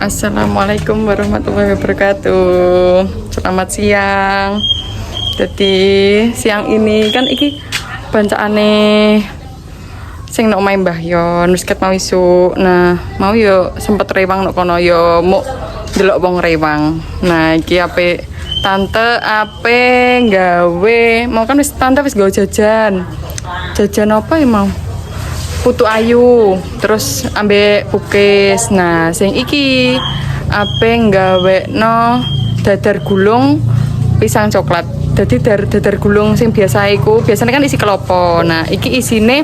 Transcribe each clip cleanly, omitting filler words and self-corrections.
Assalamualaikum warahmatullahi wabarakatuh. Selamat siang. Jadi siang ini kan iki bancane sing nok main Mbah Yon wis ket mau isuk. Nah, mau yo sempet rewang nok kono yo mau delok wong rewang. Nah, iki ape tante ape gawe mau kan wis tante wis gawe jajan. Jajan apa ya mau? Putu ayu, terus ambek pukis. Nah, sing iki ape nggawe no dadar gulung pisang coklat. Jadi dadar gulung sing biasa iku, biasanya kan isi kelopo. Nah, iki isine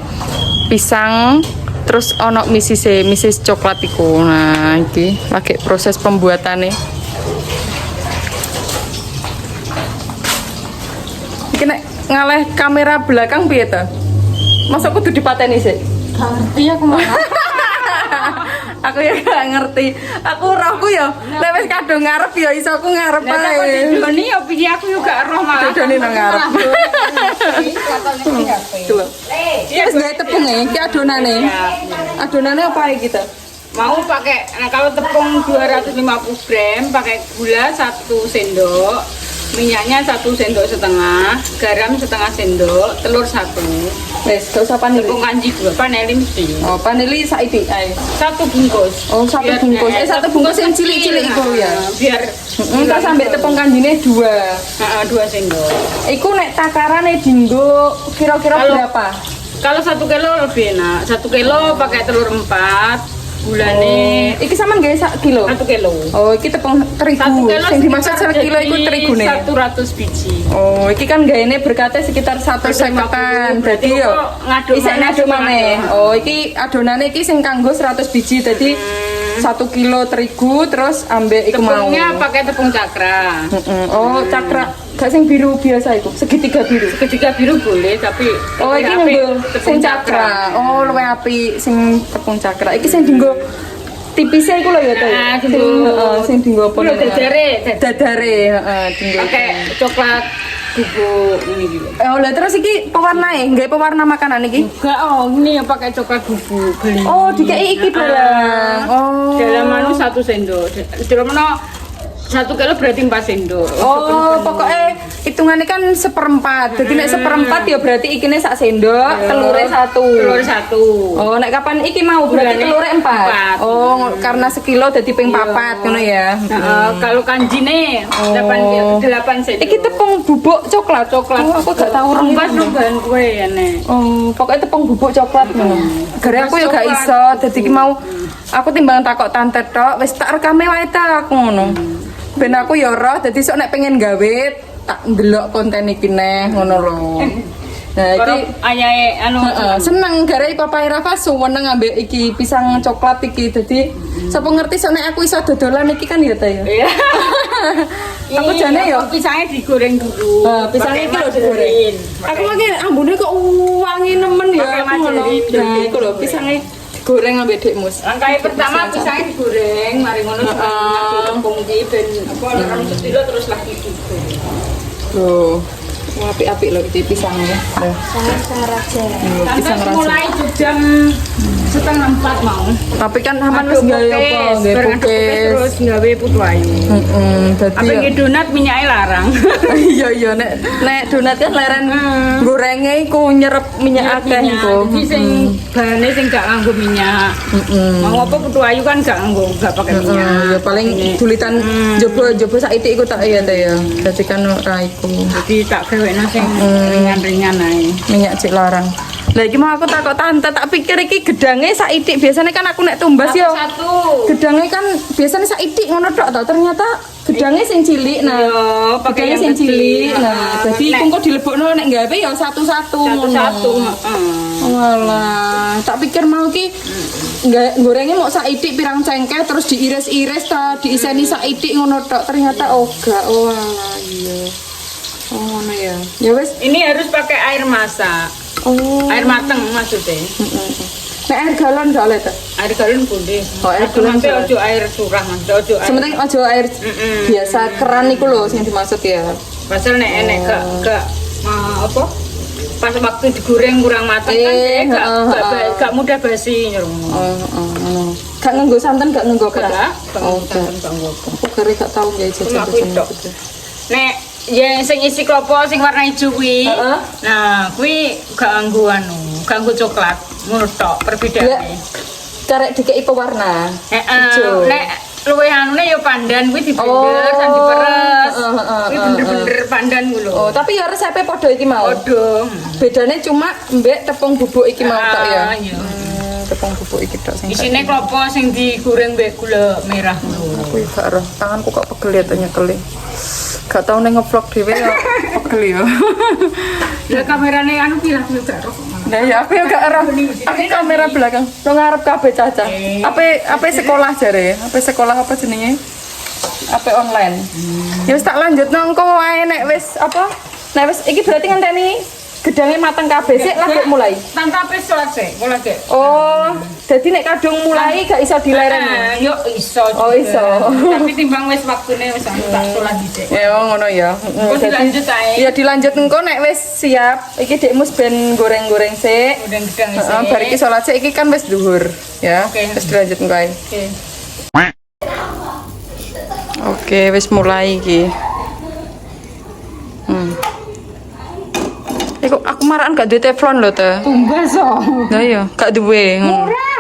pisang terus ono misis coklat iku. Nah, iki lagi proses pembuatannya. Iki nek ngalih kamera belakang piye ta? Masa kudu dipateni sih? Iya aku mau. Aku ya gak ngerti. Aku rohku ya lek wis kadung ngarep ya iso aku ngarep ae. Doni ya piye aku yo gak roh malah. Doni nang ngarep. Lho. Wis gawe tepung iki adonane. Adonane apa iki kita? Mau pakai, nah kalau tepung 250 gram pakai gula 1 sendok, minyaknya 1 sendok setengah, garam setengah sendok, telur 1. Wes, gak usah paneli. Tepung kanji 2, paneli mesti. Oh, paneli saiki ae. 1 bungkus. Oh, 1 bungkus. 1 bungkus yang cilik-cilik iku ya. Biar terus sampai tepung kanjine 2. 2 sendok. Iku nek takarane dinggo kira-kira berapa? Kalau 1 kilo lebih enak. 1 kilo pakai telur 4. Gulane iki sampean gawe sak kilo? 1 kilo. Oh, iki tepung terigu. Sing dimasak 1 kilo iku terigune. 100 biji. Oh, iki kan gaene berkatnya sekitar 150-an. Dadi yo isih ngaduk maneh. Oh, iki adonane iki sing kanggo 100 biji. Dadi 1 kilo terigu terus ambek iku mau. Tepungnya pakai tepung cakra. Oh, cakra. Gak sing biru biasa iku, segitiga biru. Segitiga biru boleh, tapi oh, iki nggo sing cakra. Oh, luwih apik sing tepung cakra. Iki sing dienggo tipisnya iku lho ya, Teh. Sing dienggo apa? Dadare, heeh, dienggo. Pakai coklat bubuk ini gitu. Oh, lah terus iki pewarnae, nggawe pewarna makanan iki? Enggak, oh, ini yang pakai coklat bubuk beli. Oh, dikei iki barang. Oh. Dalam anu 1 sendok. Dirono 1 kilo berarti 4 sendok. Oh, pokoknya hitungannya kan 1/4. Jadi nek 1/4 ya berarti ikine sak sendok, telure 1. Telur 1. Oh, nek kapan iki mau berarti telure 4. Oh, karena sekilo dadi ping 4 ngono ya. Kalau kanjine 8 sendok. Iki tepung bubuk coklat. Oh, aku gak tahu Pas bahan kue ya nek. Oh, pokoknya tepung bubuk coklat ngono. Gara aku ya gak iso, dadi iki mau aku timbang takok tante tok, wis tak rekame wae ta aku ngono. Ben aku ya roh, dadi sok nek pengen gawe tak ndelok konten iki neh ngono lho. Nah, iki ayahe anu seneng garai papai Rafa suweneng ambek iki pisang coklat iki. Dadi sapa ngerti sok nek aku iso dodolan iki kan ya ta ya. Iya. Aku jane ya pisangnya digoreng dulu. pisangnya iki lho digoreng. Aku lagi ambune kok wangi nemen ya aku ngono. Nah, iku lho pisangnya digoreng ambek Dek Mus. Langkah pertama pisangnya digoreng, mari ngono tepung iki ben apa orang sedilo terus lagi digoreng. Loh, apik-apik loh iki pisangnya. Pisang raja. Pisang raja. Mulai jam 3:30 mau. Tapi kan aman wis gawe apa? Gawe pukis. Terus gawe putu ayu. Dadi Apa iki donat minyaknya larang. Iya nek donat kan leren gorenge iku nyerep minyak akeh iku. Jadi sing bahane sing gak nganggo minyak. Mau apa putu ayu kan gak pakai minyak. Ya paling dulitan jobo saiki iku tak ya ta ya. Dadi kan ora iku. Jadi tak gawekno sing ringan-ringan ae. Minyak cek larang. Lah iki mau aku takok tante, tak pikir iki gedange saitik. Biasanya kan aku nek tumbas yo. Gedange kan biasanya saitik ngono tok to. Ternyata gedange sing cilik. Nah, pakai sing cilik. Nah, jadi iku kok dilebokno nek gawe ya satu-satu ngono. Satu-satu, Walah, tak pikir mau ki gorengnya mau saitik pirang cengkeh terus diiris-iris ta, diiseni saitik ngono tok. Ternyata gak. Walah, iya. Oh, ngono ya. Ya wis, ini harus pakai air masak. oh. Air mateng maksudnya. Nek air galon gak oleh ta? Air galon boleh. Oh, air galon. Tapi ojo air surah, Mas. Ojo air. Sementing aja air biasa keran iku lho sing dimaksud ya. Pasal nek enek gak apa? Pas waktu digoreng kurang matang kan gak mudah basi. Gak nganggo santan, gak nganggo apa? Enggak. Oh, aku kare gak tau nggih jajan-jajan. Nek ya sing isi klopo sing warna ijo kuwi. Heeh. Nah, kuwi gak nganggo gak nganggo coklat. Ngono tok perbedaane. Karek dikei pewarna. Heeh. Nek luwih anune ya pandan kuwi diblender sampe diperes. Kuwi bener-bener pandan kuwi lho. Oh, tapi ya resepe padha iki mau. Padha. Bedane cuma mbek tepung bubuk iki mau tok ya. Iya. Tepung bubuk iki tok sing. Isine klopo sing digoreng mbek gula merah lho. Aku gak roh, tanganku kok pegel ya nyekeli. Gak tau ning ngevlog dhewe ya pegel ya. Ya kamerane anu pilah kuwi gak roh. Nah ya aku ya gak roh. Aku kamera belakang. Lo ngarep kabeh Caca. Apa sekolah jare? Apa sekolah apa jenenge? Apa online? Ya wis tak lanjutno engko wae nek wis apa? Nek wis iki berarti ngenteni gedangnya mateng kabeh sik lagi mulai. Tantapis selesai, mulai deh. Oh, jadi nek kadung mulai gak iso dilereni. Yo iso. Oh, iso. Tapi timbang wis waktune wis tak sholat dhisik. Ya ngono ya. Engko dilanjut ae. Ya dilanjut engko nek wis siap. Iki dekmus ben goreng-goreng sik. Udah gedang Heeh, isik. bar iki salat sik iki kan wis dhuwur ya. Oke. Wis dilanjut engko ae. Oke. Oke, wis mulai iki. Aku marahan gak duwe teflon lho teh. Tumbas oh. Lah iya, gak duwe. Murah.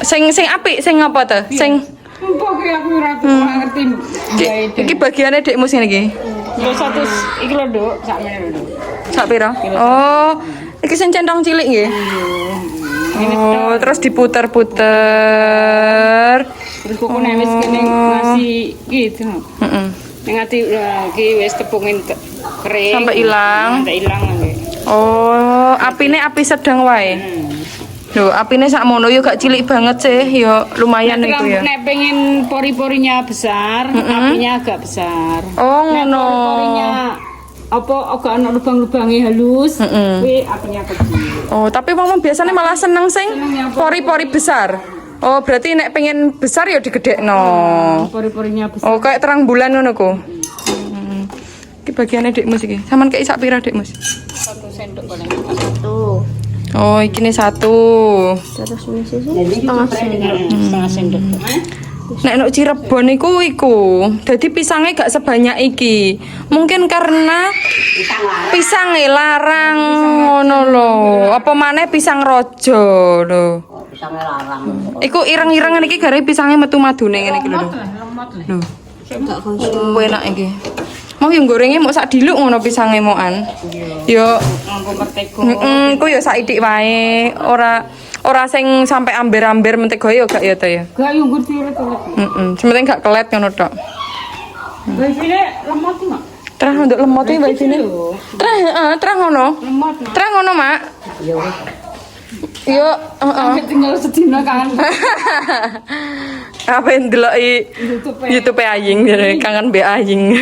Sing apik sing apa teh? Sing Empok ki aku ora ngerti. iki bagiane dekmu sing iki. Yo 100 iki lho, Nduk, sakmene lho. Sak pira? Oh, iki sing centong cilik nggih. Oh, terus diputer-puter. Terus kok nek wis kene ngasih gitu. Heeh. Ning ati iki wis tepungin kering. Sampai ilang. Sampai ilang nggih. Oh, apine api sedang wae. Loh, apine sakmono yo gak cilik banget sih, yo lumayan itu ya. Nek pengen pori-porinya besar, apinya agak besar. Oh, Nek ngono. pori-porinya apa agak ana lubang-lubangnya halus, kuwi apinya kecil. Oh, tapi mama biasanya malah seneng sing pori-pori besar. Oh, berarti nek pengen besar ya digedekno. Pori-porinya besar. Oh, kayak terang bulan ngono ku. Iki bagiane dekmu iki. Saman kei sak pira dekmu? 1 sendok paling. Oh, iki ne 1. Terus ini sih setengah sendok. Setengah sendok. Nek nek Cirebon iku dadi pisangnya gak sebanyak iki. Mungkin karena pisangnya larang ngono lho. Apa maneh pisang rojo lho. Pisangnya larang. Iku ireng-irengan iki gare pisangnya metu madune ngene iki lho. Lho. Enggak konsum. Enak iki. Mau yang gorengnya mau sak diluk ngono pisangnya moan. Yo Nganggo mentega. ku yo sak idik wae. Ora sing sampai amber-amber mentega yo gak ya ta ya. Gak yo ngerti itu. Sementing gak kelet ngono tok. Wifine lemot mak. Terang untuk lemot iki wifine. Terang terang ngono. Lemot mak. Terang ngono, Mak. Yo. Yo, heeh. Tinggal sedina kan. Apa yang deloki YouTube Aying jadi kangen be Aying.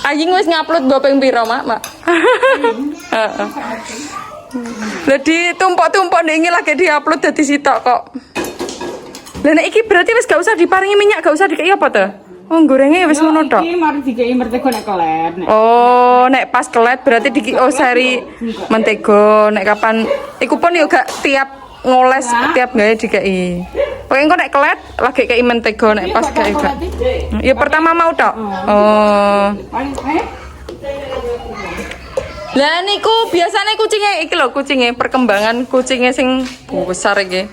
Aying wis ngupload mbok ping pira, Mak? Heeh. Lah ditumpuk-tumpuk nek iki lagi diupload dadi sitok kok. Lah nek iki berarti wis gak usah diparingi minyak, gak usah dikei apa to? Oh, gorengnya wis ngono tok. Iki mari dikei mentega nek kelet nek. Oh, nek pas kelet berarti seri mentega. Nek kapan iku pun yo gak tiap ngoles tiap gawe dikei. Pokoke engko nek kelet lagi kei mentega nek pas gawe gak. Ya pertama mau tok. Oh. Lah niku biasanya kucingnya iki lho, kucingnya perkembangan kucingnya sing besar iki.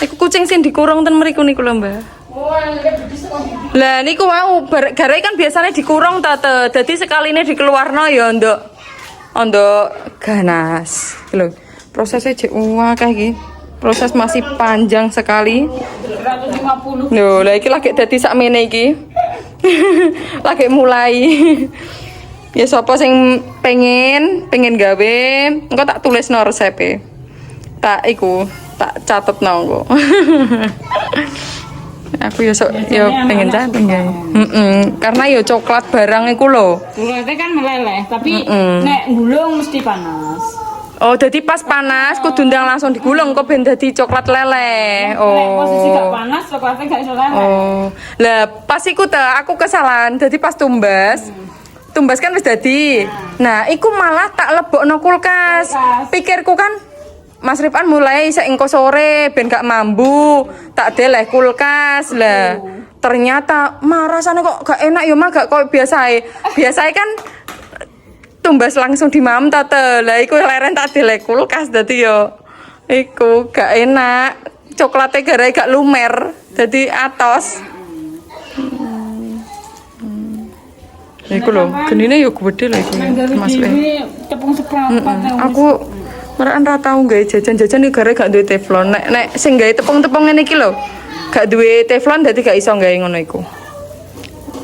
Iku kucing sing dikurung ten mriku niku lho, Mbak. Lah niku mau garai kan biasanya dikurung ta te. Dadi sekaline dikeluarno ya nduk ganas. Lho, prosesnya jek akeh iki. Proses masih panjang sekali. 150. Lho, lah iki lagi dadi sakmene iki. Lagi mulai. Ya sapa sing pengen gawe, engko tak tulisno resepe. Tak catetno engko. Aku ya sok ya pengen catet ya. Karena ya coklat barang iku lho. Coklatnya kan meleleh, tapi nek gulung mesti panas. Oh, jadi pas panas kudu ndang langsung digulung kok ben dadi coklat leleh. Nek Oh. posisi gak panas, coklatnya gak iso leleh. Oh. Lah pas iku aku kesalahan. Dadi pas tumbas. Tumbas kan wis dadi. Nah, iku malah tak lebokno kulkas. Pikirku kan Mas Rifan mulai engko sore ben gak mambu, tak deleh kulkas lah. Ternyata rasanya kok gak enak ya mah gak kok biasae. Biasae kan tumbas langsung dimam tante. Lah iku leren tak deleh kulkas dadi yo iku gak enak. Coklatnya garai gak lumer, dadi atos. Iku lho, genine yo gede lho iki. Mas tepung seprapat. Aku merekan ra tau gawe jajan-jajan iki gara gak duwe teflon. Nek sing gawe tepung-tepung ngene iki lho, gak duwe teflon dadi gak iso gawe ngono iku.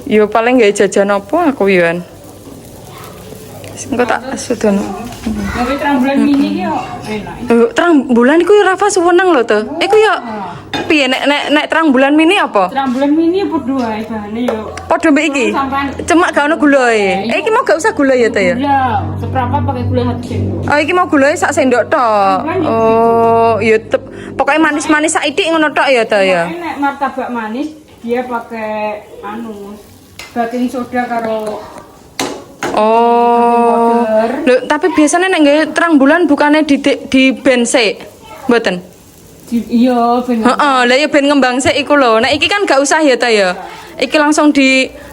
Yo paling gawe jajan apa aku yoan. Engko tak sudono. Gawe terang bulan mini ki yo enak. Terang bulan iku Rafa suweneng lho to. Iku yo piye nek terang bulan mini apa? Terang bulan mini padha ae bahane yo. Padha mbek iki. Cuma gak ono gulae. Iki mau gak usah gula ya to ya. Gula, seprapat pakai gula 1 sendok. Oh iki mau gulae sak sendok tok. Oh, ya pokoknya manis-manis saidik ngono tok ya to ya. Nek martabak manis dia pakai baking soda karo Oh. Lho, tapi biasanya nek nggawe terang bulan bukannya di bense. Mboten. Iya, ben. Heeh, lah ya ben ngembang sik iku lho. Nek iki kan gak usah ya ta ya. Iki langsung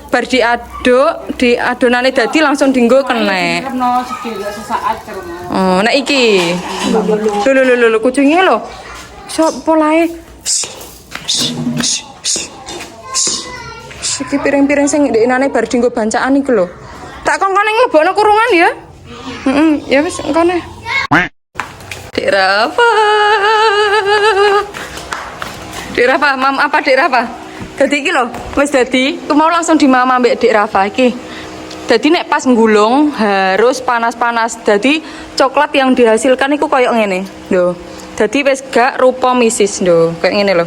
bar diaduk, diadonane dadi langsung dienggo kenek. Karena sesaat karo. Oh, nek iki. Lho kucingnya lho. Sok polae. Iki piring-piring sing ndekne bar dienggo bancaan iku lho. Tak kongkone nglebokno kurungan ya. Ya wis engkone. Dek Rafa. Dek Rafa, mam apa Dek Rafa? Dadi iki lho, wis dadi, aku mau langsung dimama mbek Dek Rafa iki. Dadi nek pas nggulung harus panas-panas. Dadi coklat yang dihasilkan iku koyo ngene. Lho. Dadi wis gak rupa misis lho, kayak ngene lho.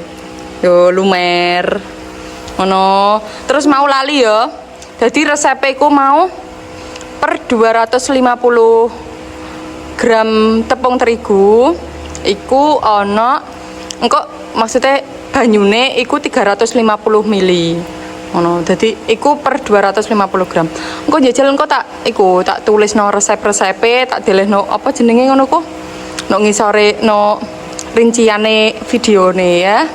Yo lumer. Ngono. Terus mau lali ya. Dadi resepnya iku mau per 250 gram tepung terigu iku ono engko maksudnya banyune iku 350 ml ngono. Dadi iku per 250 gram. Engko njajal engko tak tulisno resep-resepe, tak delehno apa jenenge ngono ku. No ngisore no rinciane videone ya.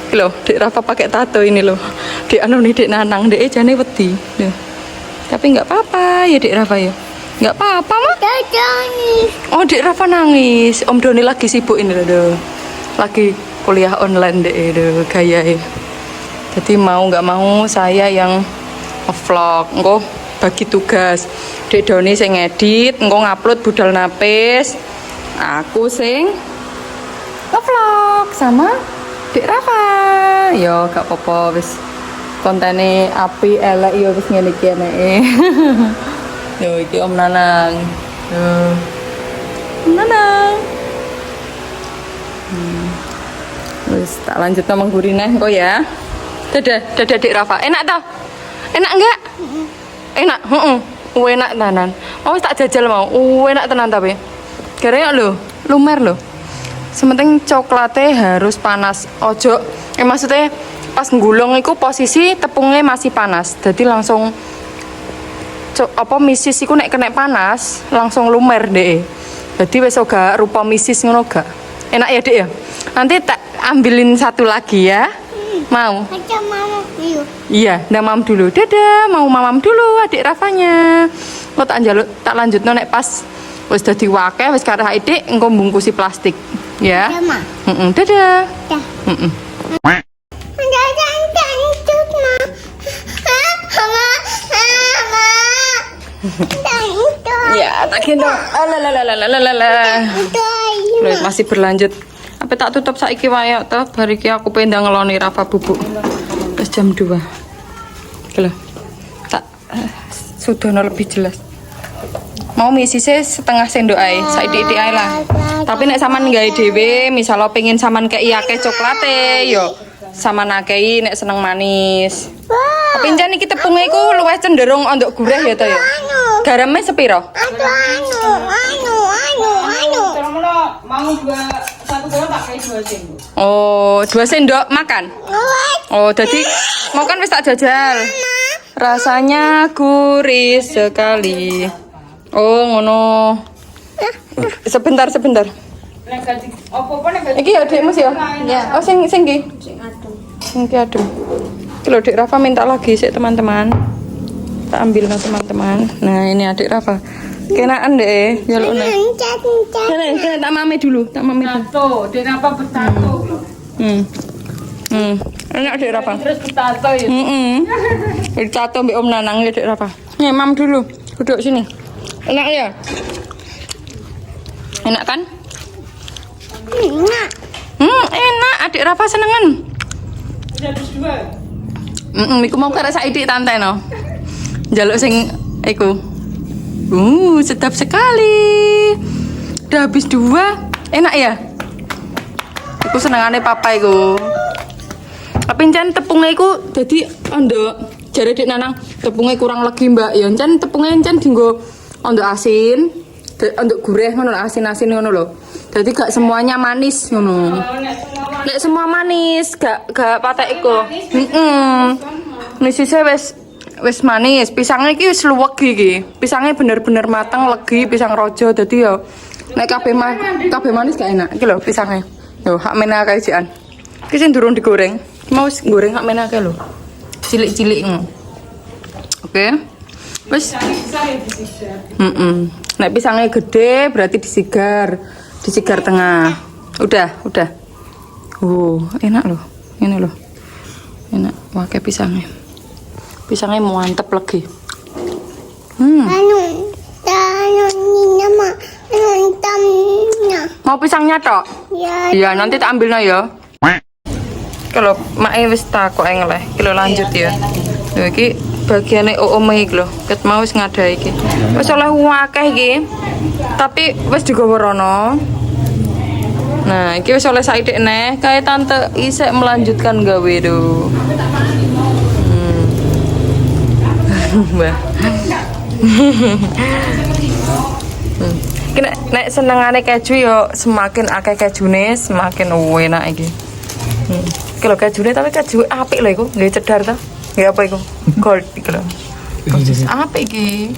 Iki lho, Dek Rafa pakai tato ini loh. Dek anu nih Dek Nanang, Dek jane wedi. Tapi nggak apa-apa ya Dek Rafa ya. Nggak apa-apa mah. Nangis. Oh Dek Rafa nangis. Om Doni lagi sibuk ini loh. Lagi kuliah online Dek gaya ya. Jadi mau nggak mau saya yang vlog. Engko bagi tugas. Dek Doni sing ngedit, engko ngupload budal napis. Aku sing vlog sama Dek Rafa. Yo gak apa-apa wis. Kontene api elek yo wis ngene iki eneke. Yo iki Om Nanang. Om Nanang. Wis tak lanjut nang gurine engko ya. Dadah Dek Rafa. Enak ta? Enak enggak? Enak, heeh. Enak tenan. Mau tak jajal mau. Enak tenan tapi. Garek lho, lumer lho. Sementing coklatnya harus panas. Ojo, maksudnya pas nggulung itu posisi tepungnya masih panas. Jadi langsung misis iku nek kena panas langsung lumer deh. Jadi wis gak rupa misis ngono gak. Enak ya Dek ya. Nanti tak ambilin satu lagi ya. Mau? Aja mama dulu. Iya, ndak mam dulu. Dadah, mau mamam dulu adik Rafanya. Lo tak lanjut nek pas wis dadi wakeh wis karo Adik engko bungkusi plastik. Ya. Ya, Ma. Dadah. Ya. Ya, tak gendong. Masih berlanjut. Apa tak tutup saiki wae to? Bar iki aku pengen ngeloni Rafa bubuk. Terus jam 2. Lho. Tak sudono lebih jelas. Mau misise setengah sendok ae, saiki ae lah. Tapi nek sampean gawe dhewe, misal pengen sampean kei akeh coklate, yo sampean akei nek seneng manis. Tapi jan iki tepunge iku luwih cenderung ondok gurih ya to ya. Garamnya sepiro? Mau 1 kilo pakai 2 sendok. Oh, 2 sendok makan. Oh, jadi mau kan wis tak jajal. Rasanya gurih sekali. Oh, ngono. Sebentar. Negatif. Apa negatif? Iki ya Dek Mas ya? Iya. Oh sing iki. Sing adem. Sing iki adem. Iki lho Dek Rafa minta lagi sih teman-teman. Tak ambil no teman-teman. Nah, ini adik Rafa. Kenaan deh, jaluk nih. Kena tak mame dulu, tak mame dulu. Tato, dia apa bertato? Ini adik Rafa. Terus bertato ya. Bertato mbak Om Nanang ya adik Rafa. Nih, mam dulu. Duduk sini. Enak ya? Enak kan? Enak. Enak. Adik Rafa senengan. Udah habis 2. Iku mau karek saiki tante no. Jaluk sing iku. Sedap sekali. Udah habis 2. Enak ya? Iku senengane papa iku. Tapi encen tepungnya iku dadi ondok. Jare Dik Nanang tepungnya kurang legi, Mbak. Ya encen tepungnya encen dienggo ondok asin, ondok gurih ngono lho, asin-asin ngono lho. Dadi gak semuanya manis ngono. Nek semua manis, gak patek iku. Nisise wis manis. Pisangnya iki wis luwegi iki. Pisangnya bener-bener mateng, legi, pisang rojo. Dadi yo nek kabeh manis gak enak. Iki lho pisangnya. Yo hak mena kae jian. Iki sing durung digoreng. Mau wis goreng hak mena kae lho. Cilik-cilik ngono. Oke. Wis. Nek pisangnya gede berarti disigar tengah. Udah. Enak loh. Ini loh. Enak pakai pisangnya. Pisangnya mantep lagi. Mau pisangnya tok? Ya. Iya, nanti tak ambil ya. Kalau mak wis tak kok ngeleh. Kalau lanjut ya. Lho iki bagiane omah iki lho. Ket mau wis ngadahi iki. Wis oleh akeh iki. Tapi wis digawa rono. Nah, iki wis oleh saithik neh. Kae tante isek melanjutkan gawe do. Mbah. Nek senengane keju yo semakin akeh kejune semakin enak iki. Kalau kejune tapi keju apik lho iku, nggih cedar ta? Nggih apa iku? Gold iki lho. Apik iki.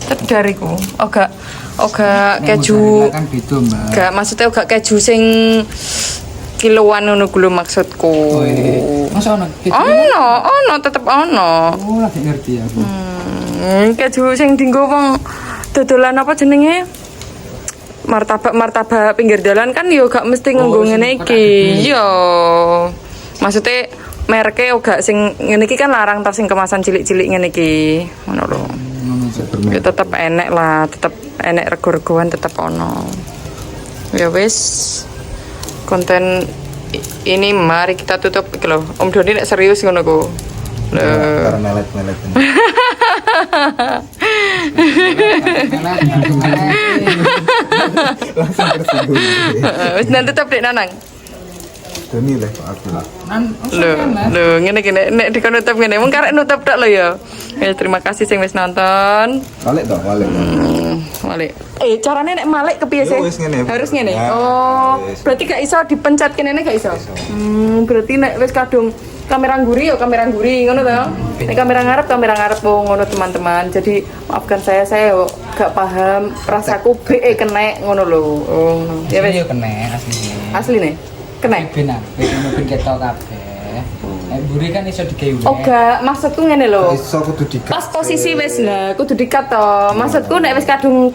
Cedar iku. Oga keju. Kan gitu, Mbak. Gak maksudnya gak keju sing kiloan ngono ku lho maksudku. Oh, iya. Masa ono? Ono tetep ono. Oh, lagi ngerti aku. Keju sing dienggo wong dodolan apa jenenge? Martabak pinggir dalan kan yo gak mesti nganggo ngene iki. Yo. Maksudnya mereknya gak sing ngene iki kan larang ta sing kemasan cilik-cilik ngene iki. Ngono lho. Ya tetep enek lah, tetep enek rego-regoan tetep ono. Ya wis. Konten ini mari kita tutup iki lho. Om Doni nek serius ngono ku. Karena melet-melet. Langsung tersinggung. Wis nanti tetep Dek Nanang. Demi lah aku lah. Lho ngene iki nek dikon nutup ngene mung karek nutup tok lho ya. Ya terima kasih sing wis nonton. Balik dong, balik. Balik. Carane nek malik kepiye sih? Wis ngene. Harus ngene. Ya, Oh, wis. berarti gak iso dipencet kene gak iso. Berarti nek wis kadung kamera nguri ya kamera nguri ngono to. Nek kamera ngarep ngono teman-teman. Jadi maafkan saya yo gak paham rasaku BE kena ngono lho. Oh, ngono. Ya wis. Yo kena asline. Asline. Kena. Benar, ben ketok kabeh. Nek mburi kan iso digawe. Oh gak, maksudku ngene lho. Iso kudu dikat. Pas posisi wis lah, kudu dikat to. Maksudku nek wis kadung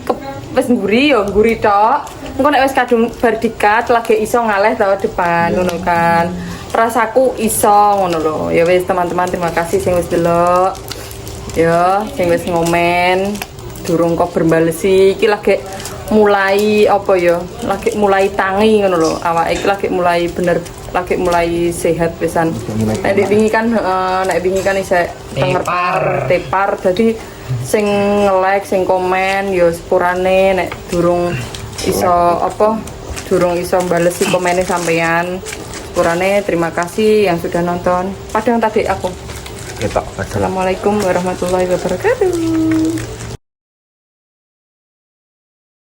wis nguri yo nguri tok. Engko nek wis kadung bar dikat lagi iso ngaleh to depan ngono kan. Rasaku iso ngono lho. Ya wis teman-teman terima kasih sing wis delok. Ya, sing wis ngomen. Durung kok berbalesi iki lagi mulai apa ya? Lagi mulai tangi ngono lho. Awake iki lagi mulai bener lagi mulai sehat pisan. Nek wingi kan isih tepar. Jadi sing nge-like, sing komen ya sepurane nek durung iso balesi komene sampean. Sepurane terima kasih yang sudah nonton. Padahal tadi aku. Ketok. Assalamualaikum warahmatullahi wabarakatuh.